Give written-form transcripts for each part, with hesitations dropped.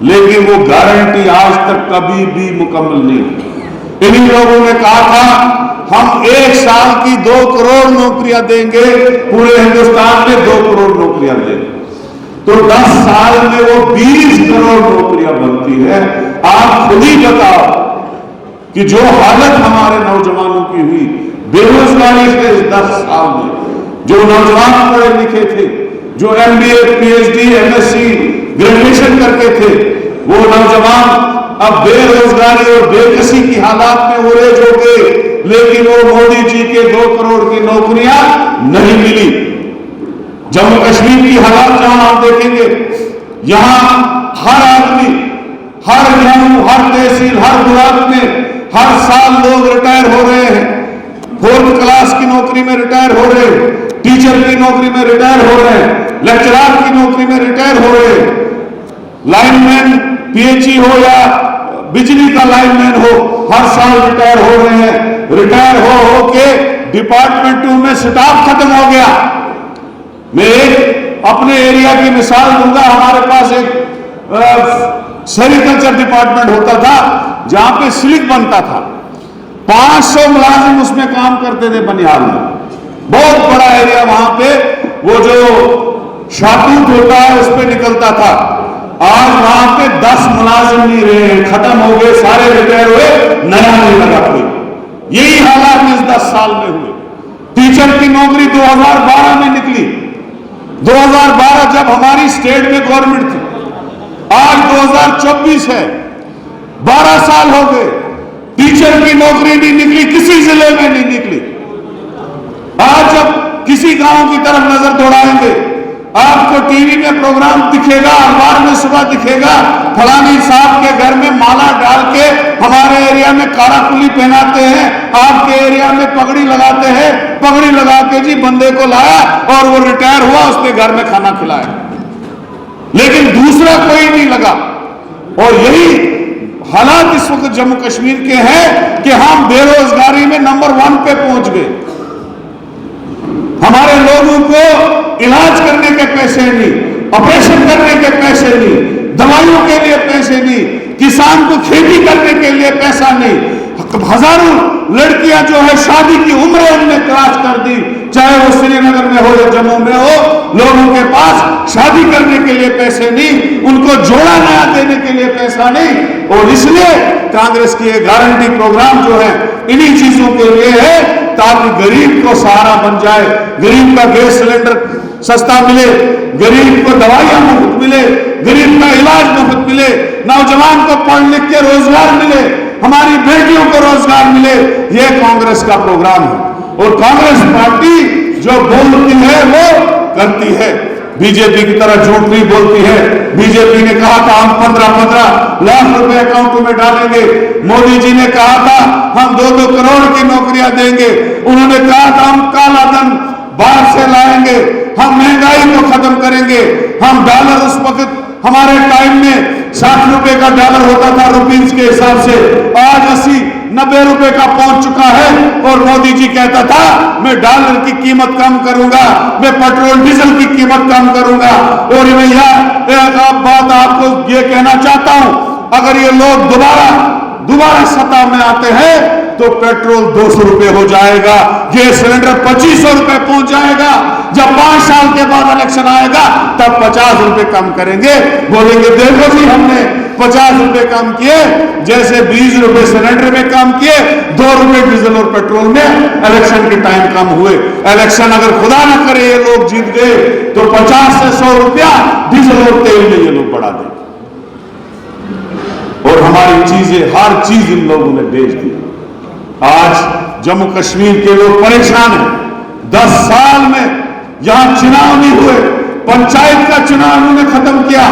لیکن وہ گارنٹی آج تک کبھی بھی مکمل نہیں ہوئی۔ انہی لوگوں نے کہا تھا ہم 1 سال کی 2 کروڑ نوکریاں دیں گے، پورے ہندوستان میں 2 کروڑ نوکریاں دیں گے، تو 10 سال میں وہ 20 کروڑ نوکریاں بنتی ہے۔ آپ خود ہی بتاؤ کہ جو حالت ہمارے نوجوانوں کی ہوئی بے روزگاری کے 10 سال میں، جو نوجوان پڑھے لکھے تھے، جو MBA PhD MSc گریجویشن کرتے تھے، وہ نوجوان اب بے روزگاری اور بے کسی کی حالات میں اوریج ہو گئے، لیکن وہ مودی جی کے 2 کروڑ کی نوکریاں نہیں ملی۔ جموں کشمیر کی حالات جہاں آپ دیکھیں گے، یہاں ہر آدمی، ہر گاؤں، ہر تحصیل، ہر بلاک میں ہر سال لوگ ریٹائر ہو رہے ہیں، 4th کلاس کی نوکری میں ریٹائر ہو رہے ہیں، ٹیچر کی نوکری میں ریٹائر ہو رہے ہیں، لیکچرار کی نوکری میں ریٹائر ہو رہے ہیں، لائن مین PHE ہو یا بجلی کا لائن مین ہو، ہر سال ریٹائر ہو رہے ہیں۔ ریٹائر ہو کے ڈپارٹمنٹوں میں سٹاف ختم ہو گیا۔ میں ایک اپنے ایریا کی مثال دوں گا، ہمارے پاس ایک سیریکلچر ڈپارٹمنٹ ہوتا تھا جہاں پہ سلک بنتا تھا، 500 ملازم اس میں کام کرتے تھے بنیاد میں، بہت بڑا ایریا، وہاں پہ وہ جو شاہتوت ہوتا ہے اس پہ نکلتا تھا۔ آج وہاں پہ 10 ملازم نہیں رہے، ختم ہو گئے، سارے ریٹائر ہوئے، نیا نہیں لگا کوئی۔ یہی حالات اس 10 سال میں ہوئے۔ ٹیچر کی نوکری 2012 میں نکلی، 2012 جب ہماری اسٹیٹ میں گورنمنٹ تھی، آج 2024 ہے، 12 سال ہو گئے، ٹیچر کی نوکری نہیں نکلی، کسی ضلع میں نہیں نکلی۔ آج جب کسی گاؤں کی طرف نظر دوڑائیں گے، آپ کو ٹی وی میں پروگرام دکھے گا، اخبار میں صبح دکھے گا، فلانی صاحب کے گھر میں مالا ڈال کے ہمارے ایریا میں کارا کلی پہناتے ہیں، آپ کے ایریا میں پگڑی لگاتے ہیں، پگڑی لگا کے جی بندے کو لایا اور وہ ریٹائر ہوا، اس کے گھر میں کھانا کھلایا، لیکن دوسرا کوئی نہیں لگا۔ اور یہی حالات اس وقت جموں کشمیر کے ہیں کہ ہم بے روزگاری میں نمبر 1 پہ پہنچ گئے۔ ہمارے لوگوں کو علاج کرنے کے پیسے نہیں، آپریشن کرنے کے پیسے نہیں، دوائیوں کے لیے پیسے نہیں، کسان کو کھیتی کرنے کے لیے پیسہ نہیں۔ ہزاروں لڑکیاں جو ہے شادی کی عمریں ہم نے کراس کر دی، چاہے وہ سری نگر میں ہو یا جموں میں ہو، لوگوں کے پاس شادی کرنے کے لیے پیسے نہیں، ان کو جوڑا نیا دینے کے لیے پیسہ نہیں۔ اور اس لیے کانگریس کی یہ گارنٹی پروگرام جو ہے انہی چیزوں کے لیے ہے تاکہ غریب کو سہارا بن جائے، غریب کا گیس سلنڈر سستا ملے، غریب کو دوائیاں مفت ملے، غریب کا علاج مفت ملے، نوجوان کو پڑھ لکھ کے روزگار ملے، ہماری بیٹیوں کو روزگار ملے۔ یہ کانگریس کا پروگرام ہے، اور کانگریس پارٹی جو بولتی ہے وہ کرتی ہے، بی جے پی کی طرح جھوٹ نہیں بولتی ہے۔ بی جے پی نے کہا تھا ہم 15 لاکھ روپے اکاؤنٹوں میں ڈالیں گے، مودی جی نے کہا تھا ہم 2 کروڑ کی نوکریاں دیں گے، انہوں نے کہا تھا ہم کالا دھن باہر سے لائیں گے، ہم مہنگائی کو ختم کریں گے، ہم ڈالر، اس وقت ہمارے ٹائم میں 60 روپے کا ڈالر ہوتا تھا روپیز کے حساب سے، آج 80-90 روپے کا پہنچ چکا ہے، اور مودی جی کہتا تھا میں ڈالر کی قیمت کم کروں گا، میں پیٹرول ڈیزل کی قیمت کم کروں گا۔ اور میں ایک بات آپ کو یہ کہنا چاہتا ہوں، اگر یہ لوگ دوبارہ سطح میں آتے ہیں تو پیٹرول 200 روپے ہو جائے گا، گیس سلنڈر 2500 روپے پہنچ جائے گا، جب 5 سال کے بعد الیکشن آئے گا تب 50 روپے کم کریں گے، بولیں گے دیکھو جی ہم نے 50 روپے کم کیے، جیسے 20 روپے سلنڈر میں کم کیے، 2 روپے ڈیزل اور پیٹرول میں الیکشن کے ٹائم کم ہوئے۔ الیکشن اگر خدا نہ کرے یہ لوگ جیت گئے تو 50 سے 100 روپیہ ڈیزل اور تیل میں یہ لوگ بڑھا دیں، اور ہماری چیزیں، ہر چیز ان لوگوں نے بیچ دی۔ آج جموں کشمیر کے لوگ پریشان ہیں، 10 سال میں یہاں چناؤ نہیں ہوئے، پنچایت کا چناؤ انہوں نے ختم کیا،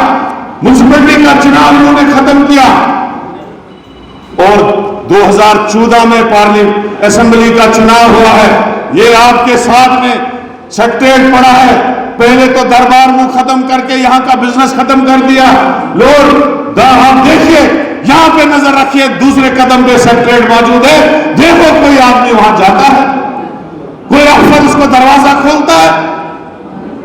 میونسپلٹی کا چناؤ انہوں نے ختم کیا، اور 2014 میں پارلیمنٹ اسمبلی کا چناؤ ہوا ہے، یہ آپ کے ساتھ میں سیکریٹریٹ پڑا ہے، پہلے تو دربار منہ ختم کر کے یہاں کا بزنس ختم کر دیا لوگ۔ آپ دیکھیے یہاں پہ نظر رکھیے، دوسرے قدم پہ سیکریٹریٹ موجود ہے، دیکھو کوئی آدمی وہاں جاتا ہے، کوئی افسر اس کو دروازہ کھولتا ہے؟